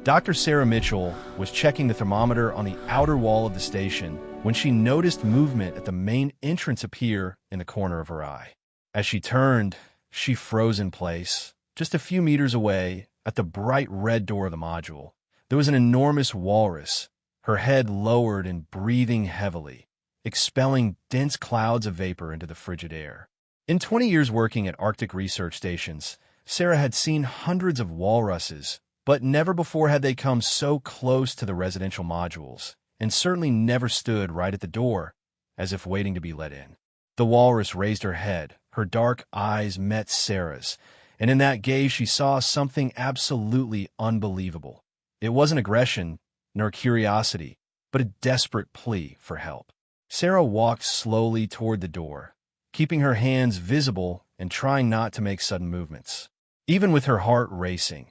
Dr. Sarah Mitchell was checking the thermometer on the outer wall of the station when she noticed movement at the main entrance appear in the corner of her eye. As she turned, she froze in place, just a few meters away at the bright red door of the module. There was an enormous walrus, her head lowered and breathing heavily, expelling dense clouds of vapor into the frigid air. In 20 years working at Arctic research stations, Sarah had seen hundreds of walruses, but never before had they come so close to the residential modules, and certainly never stood right at the door, as if waiting to be let in. The walrus raised her head, her dark eyes met Sarah's, and in that gaze she saw something absolutely unbelievable. It wasn't aggression, nor curiosity, but a desperate plea for help. Sarah walked slowly toward the door, keeping her hands visible and trying not to make sudden movements. Even with her heart racing,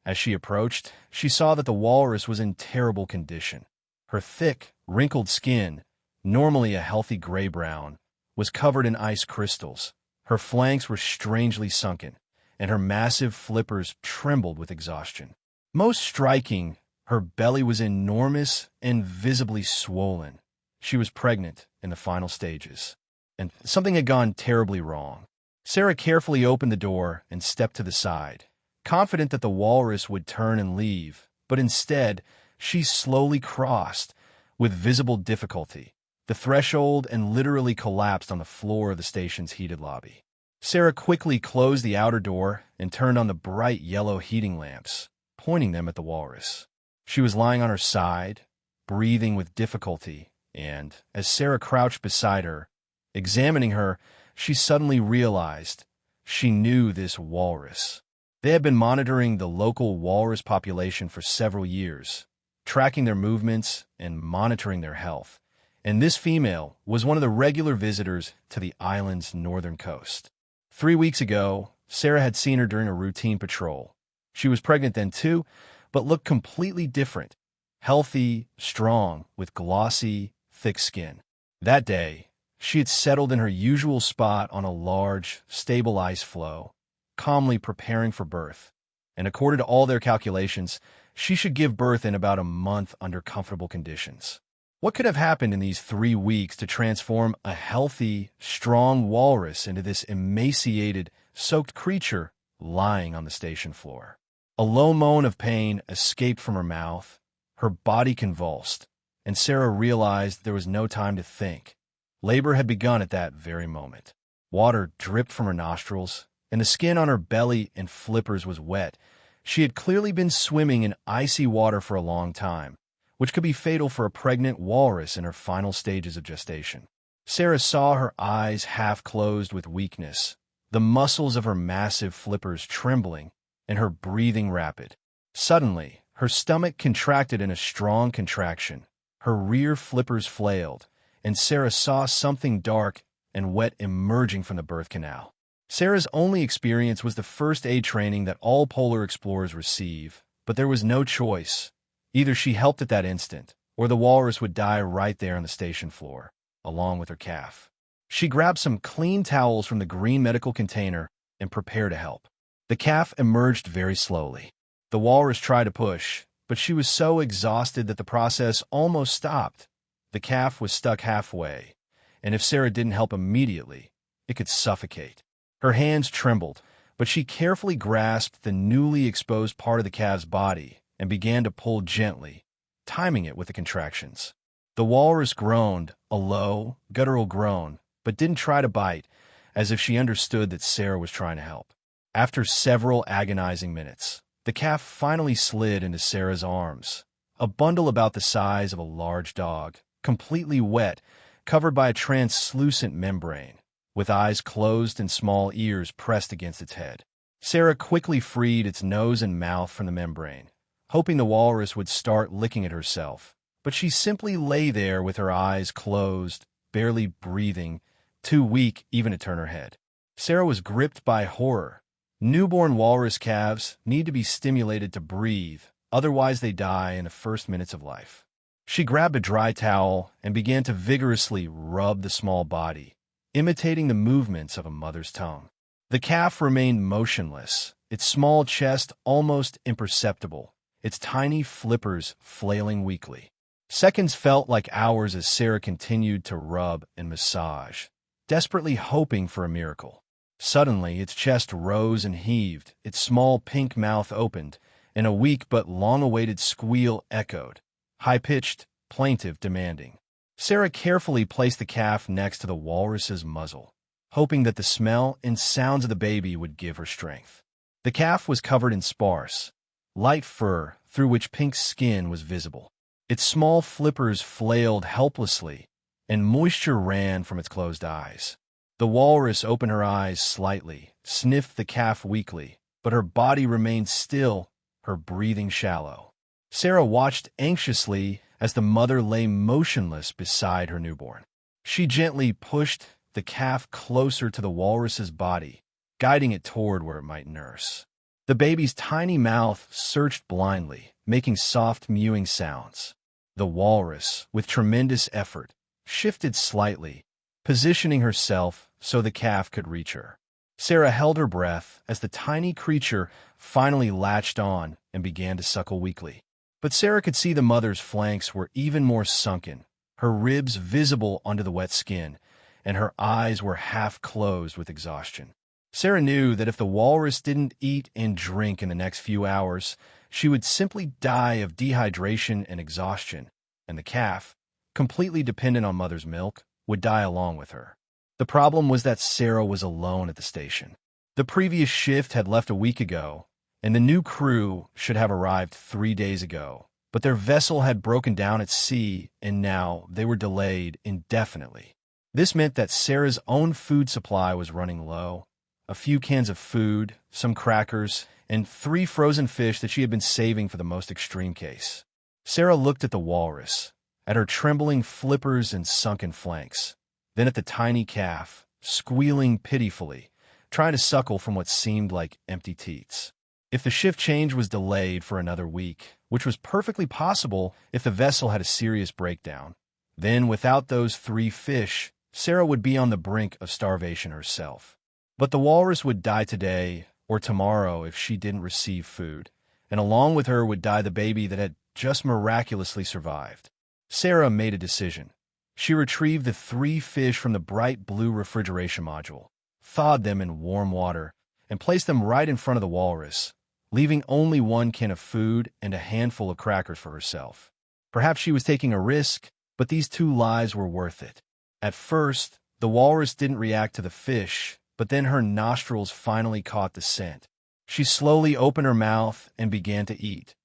as she approached, she saw that the walrus was in terrible condition. Her thick, wrinkled skin, normally a healthy gray-brown, was covered in ice crystals. Her flanks were strangely sunken, and her massive flippers trembled with exhaustion. Most striking, her belly was enormous and visibly swollen. She was pregnant in the final stages, and something had gone terribly wrong. Sarah carefully opened the door and stepped to the side, confident that the walrus would turn and leave, but instead, she slowly crossed, with visible difficulty, the threshold and literally collapsed on the floor of the station's heated lobby. Sarah quickly closed the outer door and turned on the bright yellow heating lamps, pointing them at the walrus. She was lying on her side, breathing with difficulty, and, as Sarah crouched beside her, examining her, she suddenly realized she knew this walrus. They had been monitoring the local walrus population for several years, tracking their movements and monitoring their health, and this female was one of the regular visitors to the island's northern coast. 3 weeks ago, Sarah had seen her during a routine patrol. She was pregnant then too, but looked completely different, healthy, strong, with glossy, thick skin. That day, she had settled in her usual spot on a large, stable ice floe, calmly preparing for birth, and according to all their calculations, she should give birth in about a month under comfortable conditions. What could have happened in these 3 weeks to transform a healthy, strong walrus into this emaciated, soaked creature lying on the station floor? A low moan of pain escaped from her mouth, her body convulsed, and Sarah realized there was no time to think. Labor had begun at that very moment. Water dripped from her nostrils, and the skin on her belly and flippers was wet. She had clearly been swimming in icy water for a long time, which could be fatal for a pregnant walrus in her final stages of gestation. Sarah saw her eyes half closed with weakness, the muscles of her massive flippers trembling, and her breathing rapid. Suddenly, her stomach contracted in a strong contraction. Her rear flippers flailed, and Sarah saw something dark and wet emerging from the birth canal. Sarah's only experience was the first aid training that all polar explorers receive, but there was no choice. Either she helped at that instant, or the walrus would die right there on the station floor, along with her calf. She grabbed some clean towels from the green medical container and prepared to help. The calf emerged very slowly. The walrus tried to push, but she was so exhausted that the process almost stopped. The calf was stuck halfway, and if Sarah didn't help immediately, it could suffocate. Her hands trembled, but she carefully grasped the newly exposed part of the calf's body and began to pull gently, timing it with the contractions. The walrus groaned, a low, guttural groan, but didn't try to bite, as if she understood that Sarah was trying to help. After several agonizing minutes, the calf finally slid into Sarah's arms, a bundle about the size of a large dog, completely wet, covered by a translucent membrane, with eyes closed and small ears pressed against its head. Sarah quickly freed its nose and mouth from the membrane, hoping the walrus would start licking at herself, but she simply lay there with her eyes closed, barely breathing, too weak even to turn her head. Sarah was gripped by horror. Newborn walrus calves need to be stimulated to breathe, otherwise they die in the first minutes of life. She grabbed a dry towel and began to vigorously rub the small body, imitating the movements of a mother's tongue. The calf remained motionless, its small chest almost imperceptible, its tiny flippers flailing weakly. Seconds felt like hours as Sarah continued to rub and massage, desperately hoping for a miracle. Suddenly, its chest rose and heaved, its small pink mouth opened, and a weak but long-awaited squeal echoed, high-pitched, plaintive, demanding. Sarah carefully placed the calf next to the walrus's muzzle, hoping that the smell and sounds of the baby would give her strength. The calf was covered in sparse, light fur through which pink skin was visible. Its small flippers flailed helplessly, and moisture ran from its closed eyes. The walrus opened her eyes slightly, sniffed the calf weakly, but her body remained still, her breathing shallow. Sarah watched anxiously as the mother lay motionless beside her newborn. She gently pushed the calf closer to the walrus's body, guiding it toward where it might nurse. The baby's tiny mouth searched blindly, making soft mewing sounds. The walrus, with tremendous effort, shifted slightly, positioning herself so the calf could reach her. Sarah held her breath as the tiny creature finally latched on and began to suckle weakly. But Sarah could see the mother's flanks were even more sunken, her ribs visible under the wet skin, and her eyes were half closed with exhaustion. Sarah knew that if the walrus didn't eat and drink in the next few hours, she would simply die of dehydration and exhaustion, and the calf, completely dependent on mother's milk, would die along with her. The problem was that Sarah was alone at the station. The previous shift had left a week ago, and the new crew should have arrived 3 days ago, but their vessel had broken down at sea, and now they were delayed indefinitely. This meant that Sarah's own food supply was running low. A few cans of food, some crackers, and 3 frozen fish that she had been saving for the most extreme case. Sarah looked at the walrus, at her trembling flippers and sunken flanks, then at the tiny calf, squealing pitifully, trying to suckle from what seemed like empty teats. If the shift change was delayed for another week, which was perfectly possible if the vessel had a serious breakdown, then without those 3 fish, Sarah would be on the brink of starvation herself. But the walrus would die today or tomorrow if she didn't receive food, and along with her would die the baby that had just miraculously survived. Sarah made a decision. She retrieved the 3 fish from the bright blue refrigeration module, thawed them in warm water, and placed them right in front of the walrus, leaving only 1 can of food and a handful of crackers for herself. Perhaps she was taking a risk, but these 2 lives were worth it. At first, the walrus didn't react to the fish, but then her nostrils finally caught the scent. She slowly opened her mouth and began to eat.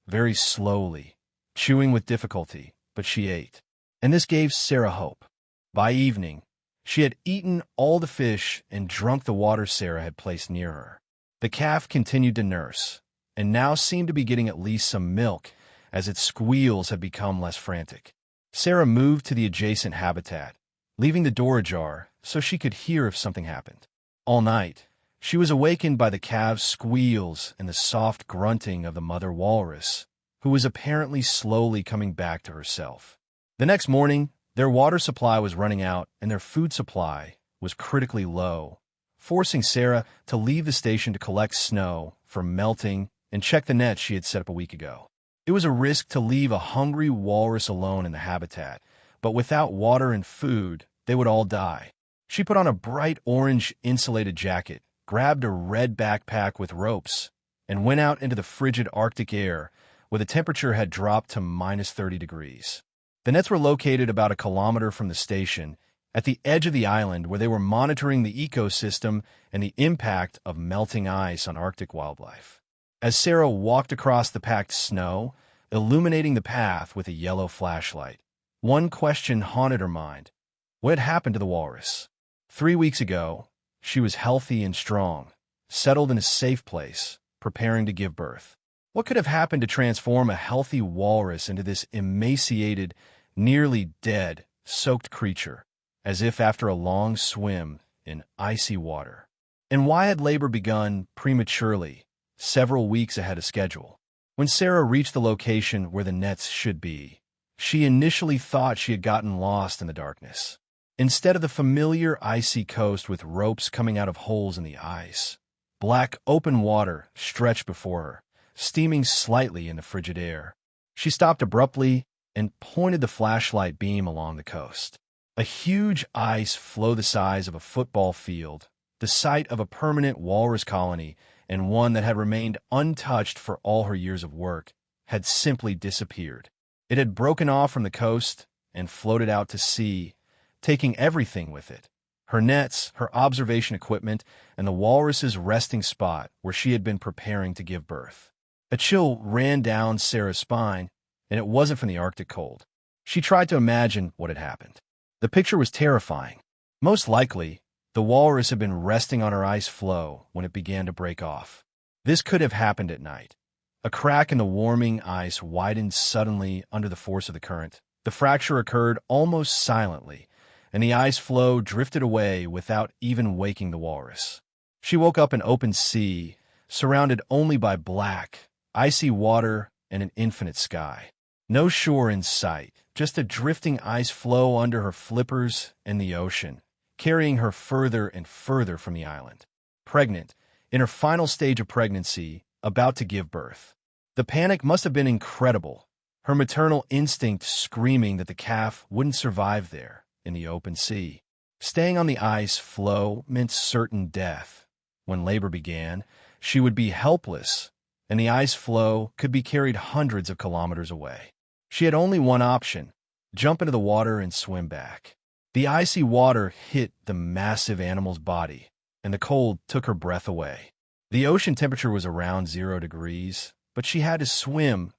Very slowly, chewing with difficulty, but she ate. And this gave Sarah hope. By evening, she had eaten all the fish and drunk the water Sarah had placed near her. The calf continued to nurse, and now seemed to be getting at least some milk, as its squeals had become less frantic. Sarah moved to the adjacent habitat, leaving the door ajar so she could hear if something happened. All night, she was awakened by the calf's squeals and the soft grunting of the mother walrus, who was apparently slowly coming back to herself. The next morning, their water supply was running out and their food supply was critically low, forcing Sarah to leave the station to collect snow from melting and check the net she had set up a week ago. It was a risk to leave a hungry walrus alone in the habitat, but without water and food, they would all die. She put on a bright orange insulated jacket, grabbed a red backpack with ropes, and went out into the frigid Arctic air where the temperature had dropped to minus 30 degrees. The nets were located about 1 kilometer from the station, at the edge of the island where they were monitoring the ecosystem and the impact of melting ice on Arctic wildlife. As Sarah walked across the packed snow, illuminating the path with a yellow flashlight, one question haunted her mind. What had happened to the walrus? 3 weeks ago, she was healthy and strong, settled in a safe place, preparing to give birth. What could have happened to transform a healthy walrus into this emaciated, nearly dead, soaked creature, as if after a long swim in icy water? And why had labor begun prematurely, several weeks ahead of schedule? When Sarah reached the location where the nets should be, she initially thought she had gotten lost in the darkness. Instead of the familiar icy coast with ropes coming out of holes in the ice, black open water stretched before her, steaming slightly in the frigid air. She stopped abruptly and pointed the flashlight beam along the coast. A huge ice floe the size of a football field, the site of a permanent walrus colony and one that had remained untouched for all her years of work, had simply disappeared. It had broken off from the coast and floated out to sea, taking everything with it. Her nets, her observation equipment, and the walrus's resting spot where she had been preparing to give birth. A chill ran down Sarah's spine, and it wasn't from the Arctic cold. She tried to imagine what had happened. The picture was terrifying. Most likely, the walrus had been resting on her ice floe when it began to break off. This could have happened at night. A crack in the warming ice widened suddenly under the force of the current. The fracture occurred almost silently, and the ice floe drifted away without even waking the walrus. She woke up in open sea, surrounded only by black, icy water and an infinite sky. No shore in sight, just a drifting ice floe under her flippers and the ocean, carrying her further and further from the island. Pregnant, in her final stage of pregnancy, about to give birth. The panic must have been incredible, her maternal instinct screaming that the calf wouldn't survive there, in the open sea. Staying on the ice floe meant certain death. When labor began, she would be helpless, and the ice floe could be carried hundreds of kilometers away. She had only one option: jump into the water and swim back. The icy water hit the massive animal's body, and the cold took her breath away. The ocean temperature was around 0 degrees, but she had to swim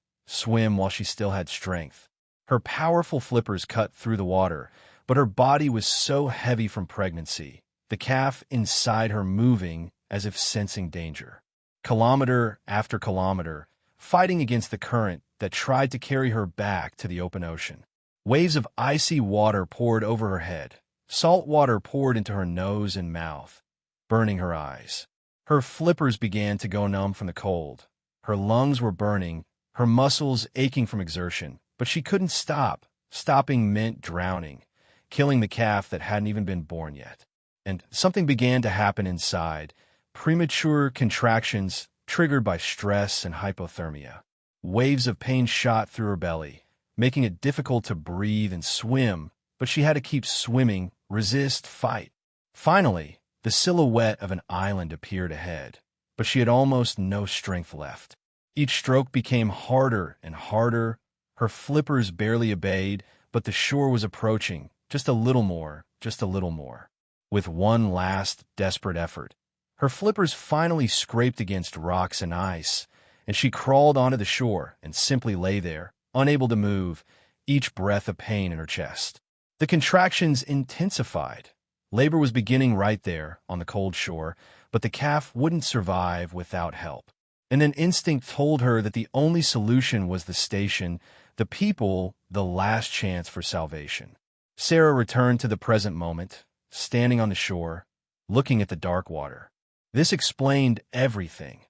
while she still had strength. Her powerful flippers cut through the water, but her body was so heavy from pregnancy, the calf inside her moving as if sensing danger. Kilometer after kilometer, fighting against the current that tried to carry her back to the open ocean. Waves of icy water poured over her head. Salt water poured into her nose and mouth, burning her eyes. Her flippers began to go numb from the cold. Her lungs were burning, her muscles aching from exertion, but she couldn't stop. Stopping meant drowning, killing the calf that hadn't even been born yet. And something began to happen inside, premature contractions triggered by stress and hypothermia. Waves of pain shot through her belly, making it difficult to breathe and swim, but she had to keep swimming, resist, fight. Finally, the silhouette of an island appeared ahead, but she had almost no strength left. Each stroke became harder and harder. Her flippers barely obeyed, but the shore was approaching, just a little more, just a little more. With one last, desperate effort, her flippers finally scraped against rocks and ice, and she crawled onto the shore and simply lay there, unable to move, each breath a pain in her chest. The contractions intensified. Labor was beginning right there on the cold shore, but the calf wouldn't survive without help. And an instinct told her that the only solution was the station, the people, the last chance for salvation. Sarah returned to the present moment, standing on the shore, looking at the dark water. This explained everything.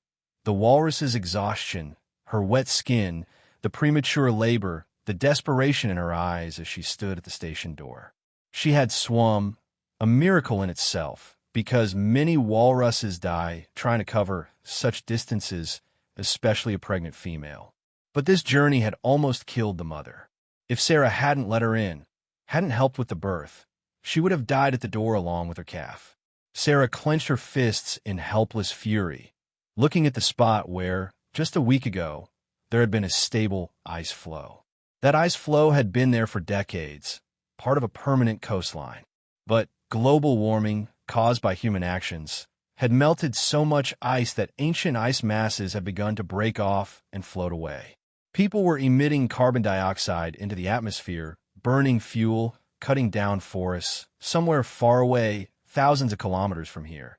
The walrus's exhaustion, her wet skin, the premature labor, the desperation in her eyes as she stood at the station door. She had swum, a miracle in itself, because many walruses die trying to cover such distances, especially a pregnant female. But this journey had almost killed the mother. If Sarah hadn't let her in, hadn't helped with the birth, she would have died at the door along with her calf. Sarah clenched her fists in helpless fury, looking at the spot where, just a week ago, there had been a stable ice floe. That ice floe had been there for decades, part of a permanent coastline. But global warming, caused by human actions, had melted so much ice that ancient ice masses had begun to break off and float away. People were emitting carbon dioxide into the atmosphere, burning fuel, cutting down forests, somewhere far away, thousands of kilometers from here.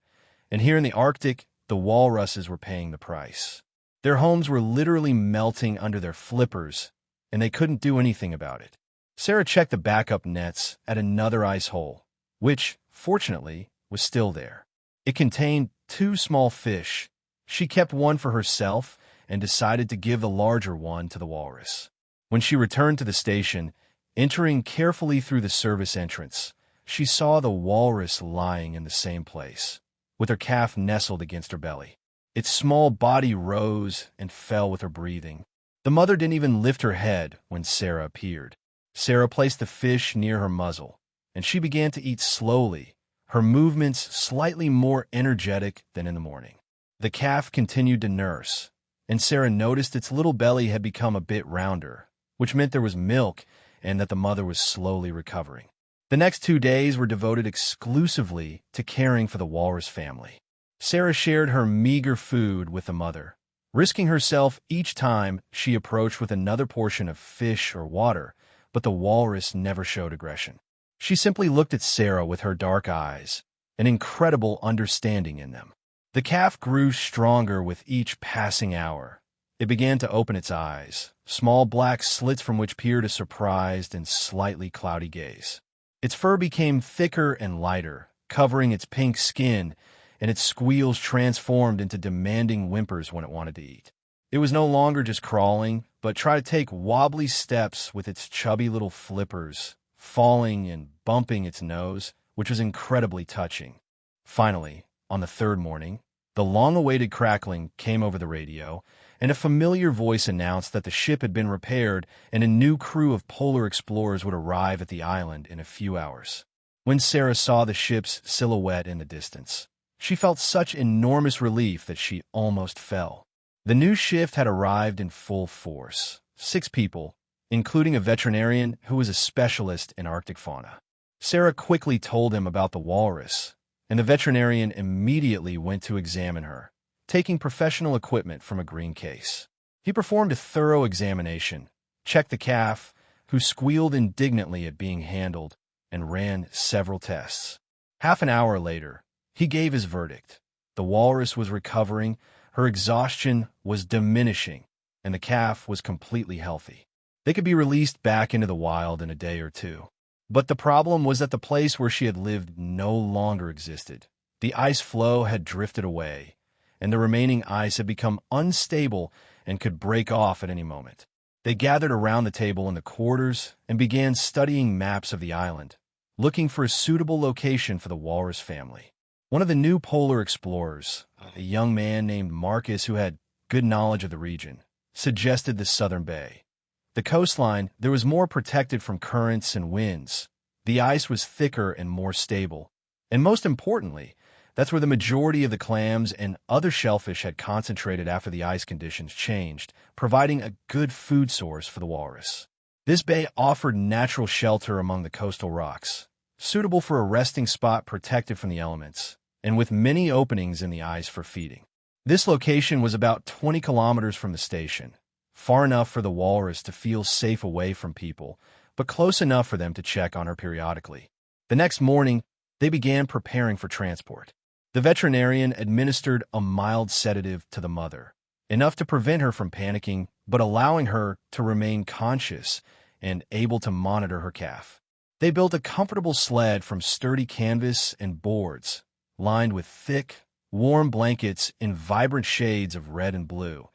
And here in the Arctic, the walruses were paying the price. Their homes were literally melting under their flippers, and they couldn't do anything about it. Sarah checked the backup nets at another ice hole, which, fortunately, was still there. It contained 2 small fish. She kept one for herself and decided to give the larger one to the walrus. When she returned to the station, entering carefully through the service entrance, she saw the walrus lying in the same place, with her calf nestled against her belly. Its small body rose and fell with her breathing. The mother didn't even lift her head when Sarah appeared. Sarah placed the fish near her muzzle, and she began to eat slowly, her movements slightly more energetic than in the morning. The calf continued to nurse, and Sarah noticed its little belly had become a bit rounder, which meant there was milk and that the mother was slowly recovering. The next 2 days were devoted exclusively to caring for the Walrus family. Sarah shared her meager food with the mother, risking herself each time she approached with another portion of fish or water, but the walrus never showed aggression. She simply looked at Sarah with her dark eyes, an incredible understanding in them. The calf grew stronger with each passing hour. It began to open its eyes, small black slits from which peered a surprised and slightly cloudy gaze. Its fur became thicker and lighter, covering its pink skin, and its squeals transformed into demanding whimpers when it wanted to eat. It was no longer just crawling, but tried to take wobbly steps with its chubby little flippers, falling and bumping its nose, which was incredibly touching. Finally, on the third morning, the long-awaited crackling came over the radio, and a familiar voice announced that the ship had been repaired and a new crew of polar explorers would arrive at the island in a few hours. When Sarah saw the ship's silhouette in the distance, she felt such enormous relief that she almost fell. The new shift had arrived in full force. 6 people, including a veterinarian who was a specialist in Arctic fauna. Sarah quickly told him about the walrus, and the veterinarian immediately went to examine her, taking professional equipment from a green case. He performed a thorough examination, checked the calf, who squealed indignantly at being handled, and ran several tests. Half an hour later, he gave his verdict. The walrus was recovering, her exhaustion was diminishing, and the calf was completely healthy. They could be released back into the wild in a day or 2. But the problem was that the place where she had lived no longer existed. The ice floe had drifted away, and the remaining ice had become unstable and could break off at any moment. They gathered around the table in the quarters and began studying maps of the island, looking for a suitable location for the walrus family. One of the new polar explorers, a young man named Marcus who had good knowledge of the region, suggested the southern bay. The coastline, there was more protected from currents and winds. The ice was thicker and more stable. And most importantly, that's where the majority of the clams and other shellfish had concentrated after the ice conditions changed, providing a good food source for the walrus. This bay offered natural shelter among the coastal rocks, suitable for a resting spot protected from the elements, and with many openings in the ice for feeding. This location was about 20 kilometers from the station, far enough for the walrus to feel safe away from people, but close enough for them to check on her periodically. The next morning, they began preparing for transport. The veterinarian administered a mild sedative to the mother, enough to prevent her from panicking, but allowing her to remain conscious and able to monitor her calf. They built a comfortable sled from sturdy canvas and boards, lined with thick, warm blankets in vibrant shades of red and blue,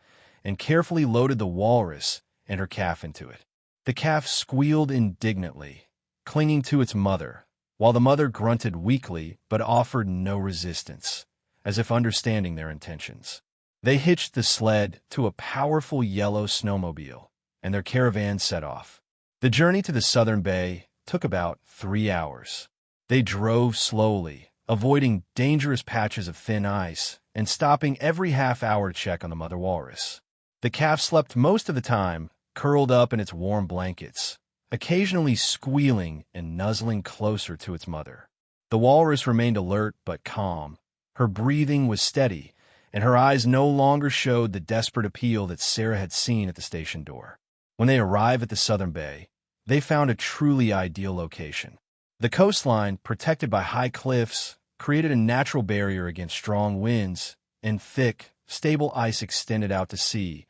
and carefully loaded the walrus and her calf into it. The calf squealed indignantly, clinging to its mother, while the mother grunted weakly but offered no resistance, as if understanding their intentions. They hitched the sled to a powerful yellow snowmobile, and their caravan set off. The journey to the southern bay took about 3 hours. They drove slowly, avoiding dangerous patches of thin ice and stopping every half hour to check on the mother walrus. The calf slept most of the time, curled up in its warm blankets, occasionally squealing and nuzzling closer to its mother. The walrus remained alert but calm. Her breathing was steady, and her eyes no longer showed the desperate appeal that Sarah had seen at the station door. When they arrived at the southern bay, they found a truly ideal location. The coastline, protected by high cliffs, created a natural barrier against strong winds, and thick, stable ice extended out to sea,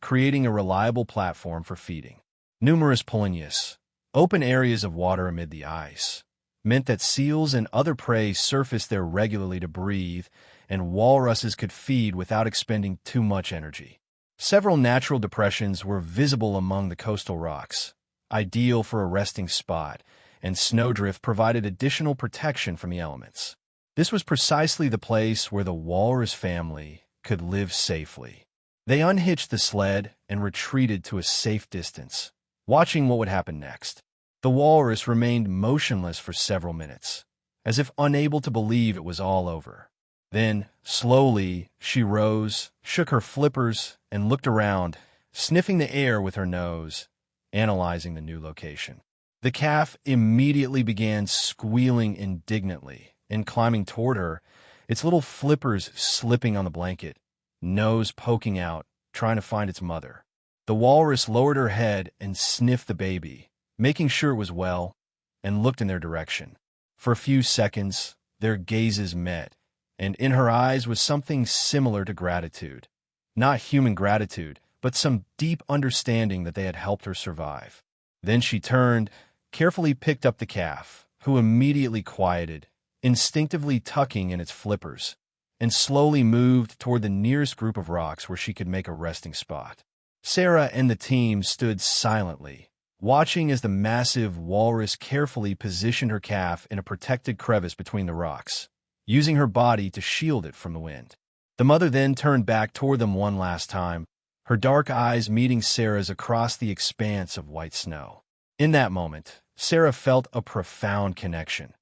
creating a reliable platform for feeding. Numerous polynyas, open areas of water amid the ice, meant that seals and other prey surfaced there regularly to breathe, and walruses could feed without expending too much energy. Several natural depressions were visible among the coastal rocks, ideal for a resting spot, and snowdrift provided additional protection from the elements. This was precisely the place where the walrus family could live safely. They unhitched the sled and retreated to a safe distance, watching what would happen next. The walrus remained motionless for several minutes, as if unable to believe it was all over. Then, slowly, she rose, shook her flippers, and looked around, sniffing the air with her nose, analyzing the new location. The calf immediately began squealing indignantly and climbing toward her, its little flippers slipping on the blanket, nose poking out, trying to find its mother. The walrus lowered her head and sniffed the baby, making sure it was well, and looked in their direction. For a few seconds, their gazes met, and in her eyes was something similar to gratitude. Not human gratitude, but some deep understanding that they had helped her survive. Then she turned, carefully picked up the calf, who immediately quieted, instinctively tucking in its flippers, and slowly moved toward the nearest group of rocks where she could make a resting spot. Sarah and the team stood silently, watching as the massive walrus carefully positioned her calf in a protected crevice between the rocks, using her body to shield it from the wind. The mother then turned back toward them one last time, her dark eyes meeting Sarah's across the expanse of white snow. In that moment, Sarah felt a profound connection.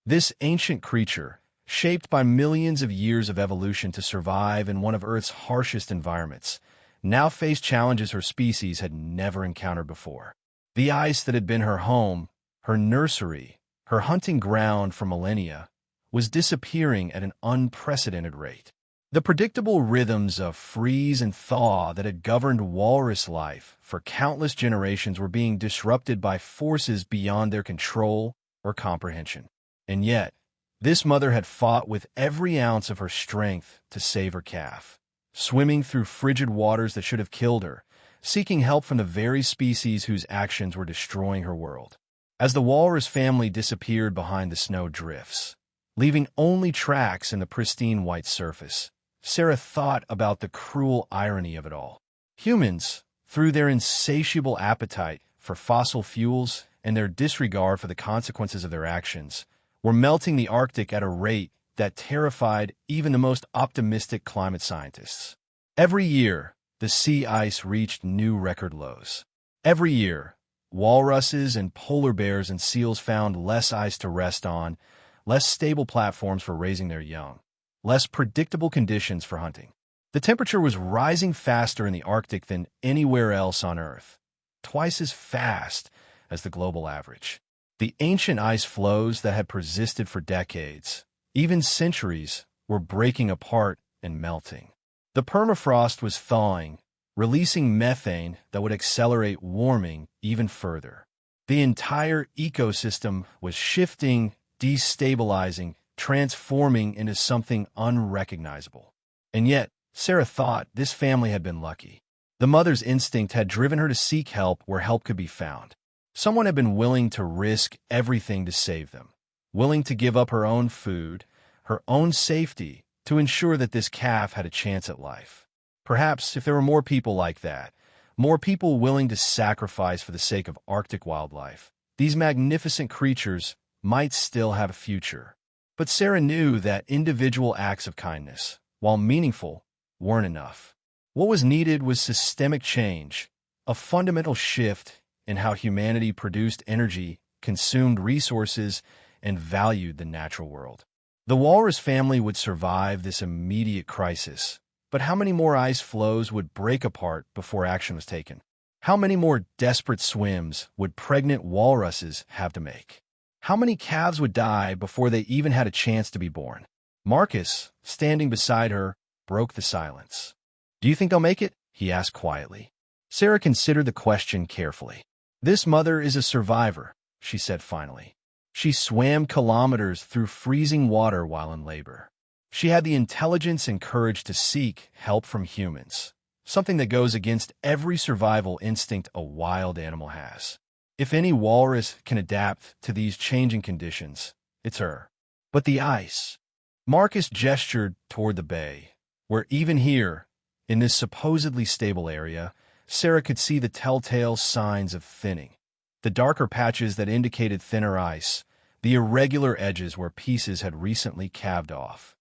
This ancient creature, shaped by millions of years of evolution to survive in one of Earth's harshest environments, now faced challenges her species had never encountered before. The ice that had been her home, her nursery, her hunting ground for millennia, was disappearing at an unprecedented rate. The predictable rhythms of freeze and thaw that had governed walrus life for countless generations were being disrupted by forces beyond their control or comprehension. And yet, this mother had fought with every ounce of her strength to save her calf, swimming through frigid waters that should have killed her, seeking help from the very species whose actions were destroying her world. As the walrus family disappeared behind the snow drifts, leaving only tracks in the pristine white surface, Sarah thought about the cruel irony of it all. Humans, through their insatiable appetite for fossil fuels and their disregard for the consequences of their actions, were melting the Arctic at a rate that terrified even the most optimistic climate scientists. Every year, the sea ice reached new record lows. Every year, walruses and polar bears and seals found less ice to rest on, less stable platforms for raising their young, less predictable conditions for hunting. The temperature was rising faster in the Arctic than anywhere else on Earth, twice as fast as the global average. The ancient ice floes that had persisted for decades, even centuries, were breaking apart and melting. The permafrost was thawing, releasing methane that would accelerate warming even further. The entire ecosystem was shifting, destabilizing, transforming into something unrecognizable. And yet, Sarah thought this family had been lucky. The mother's instinct had driven her to seek help where help could be found. Someone had been willing to risk everything to save them, willing to give up her own food, her own safety, to ensure that this calf had a chance at life. Perhaps if there were more people like that, more people willing to sacrifice for the sake of Arctic wildlife, these magnificent creatures might still have a future. But Sarah knew that individual acts of kindness, while meaningful, weren't enough. What was needed was systemic change, a fundamental shift in how humanity produced energy, consumed resources, and valued the natural world. The walrus family would survive this immediate crisis, but how many more ice floes would break apart before action was taken? How many more desperate swims would pregnant walruses have to make? How many calves would die before they even had a chance to be born? Marcus, standing beside her, broke the silence. "Do you think they'll make it?" he asked quietly. Sarah considered the question carefully. "This mother is a survivor," she said finally. She swam kilometers through freezing water while in labor. She had the intelligence and courage to seek help from humans, something that goes against every survival instinct a wild animal has. If any walrus can adapt to these changing conditions, it's her. But the ice. Marcus gestured toward the bay, where even here, in this supposedly stable area, Sarah could see the telltale signs of thinning. The darker patches that indicated thinner ice, the irregular edges where pieces had recently calved off.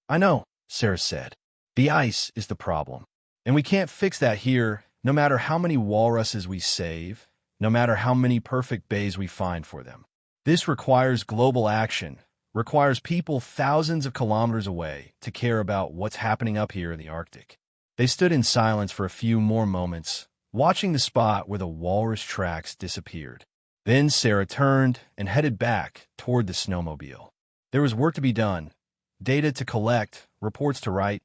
"I know," Sarah said. The ice is the problem. And we can't fix that here, no matter how many walruses we save, no matter how many perfect bays we find for them. This requires global action, requires people thousands of kilometers away to care about what's happening up here in the Arctic. They stood in silence for a few more moments, watching the spot where the walrus tracks disappeared. Then Sarah turned and headed back toward the snowmobile. There was work to be done, data to collect, reports to write,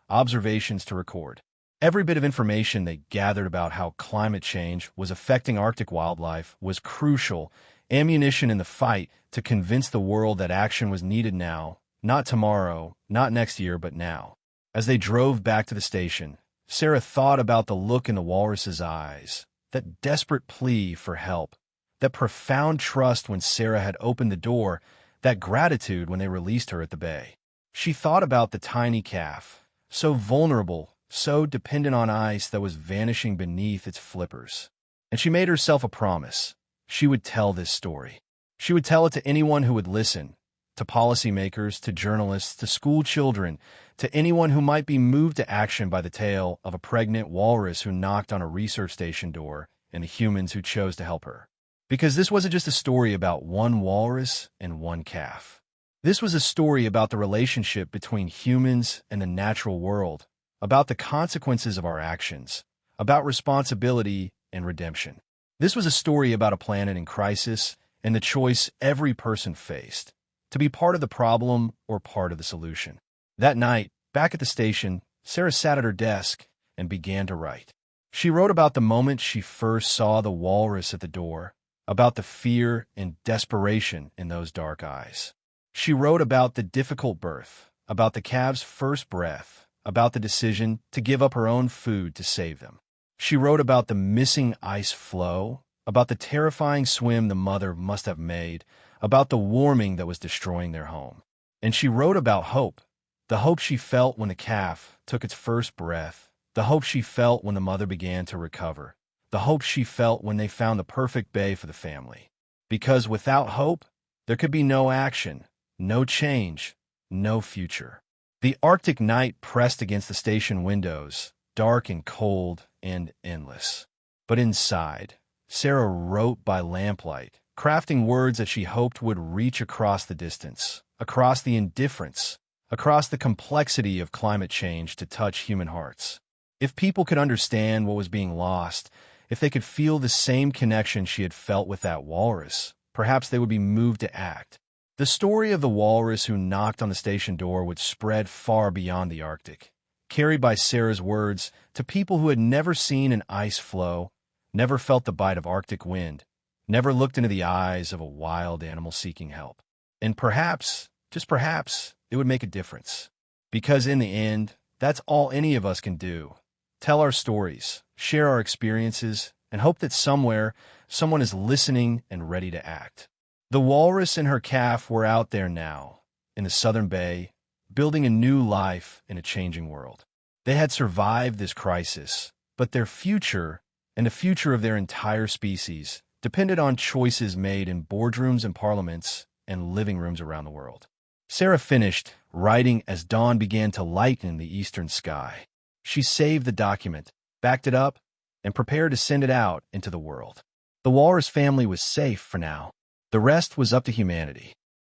observations to record. Every bit of information they gathered about how climate change was affecting Arctic wildlife was crucial ammunition in the fight to convince the world that action was needed now, not tomorrow, not next year, but now. As they drove back to the station, Sarah thought about the look in the walrus's eyes, that desperate plea for help, that profound trust when Sarah had opened the door, that gratitude when they released her at the bay. She thought about the tiny calf, so vulnerable, so dependent on ice that was vanishing beneath its flippers. And she made herself a promise. She would tell this story. She would tell it to anyone who would listen, to policymakers, to journalists, to school children, to anyone who might be moved to action by the tale of a pregnant walrus who knocked on a research station door and the humans who chose to help her. Because this wasn't just a story about one walrus and one calf. This was a story about the relationship between humans and the natural world, about the consequences of our actions, about responsibility and redemption. This was a story about a planet in crisis and the choice every person faced, to be part of the problem or part of the solution. That night, back at the station, Sarah sat at her desk and began to write. She wrote about the moment she first saw the walrus at the door, about the fear and desperation in those dark eyes. She wrote about the difficult birth, about the calves' first breath, about the decision to give up her own food to save them. She wrote about the missing ice floe, about the terrifying swim the mother must have made, about the warming that was destroying their home. And she wrote about hope, the hope she felt when the calf took its first breath, the hope she felt when the mother began to recover, the hope she felt when they found the perfect bay for the family. Because without hope, there could be no action, no change, no future. The Arctic night pressed against the station windows, dark and cold and endless. But inside, Sarah wrote by lamplight, crafting words that she hoped would reach across the distance, across the indifference, across the complexity of climate change to touch human hearts. If people could understand what was being lost, if they could feel the same connection she had felt with that walrus, perhaps they would be moved to act. The story of the walrus who knocked on the station door would spread far beyond the Arctic, carried by Sarah's words to people who had never seen an ice floe, never felt the bite of Arctic wind, never looked into the eyes of a wild animal seeking help. And perhaps, just perhaps, it would make a difference. Because in the end, that's all any of us can do. Tell our stories, share our experiences, and hope that somewhere, someone is listening and ready to act. The walrus and her calf were out there now, in the southern bay, building a new life in a changing world. They had survived this crisis, but their future, and the future of their entire species, depended on choices made in boardrooms and parliaments and living rooms around the world. Sarah finished writing as dawn began to lighten the eastern sky. She saved the document, backed it up, and prepared to send it out into the world. The walrus family was safe for now. The rest was up to humanity.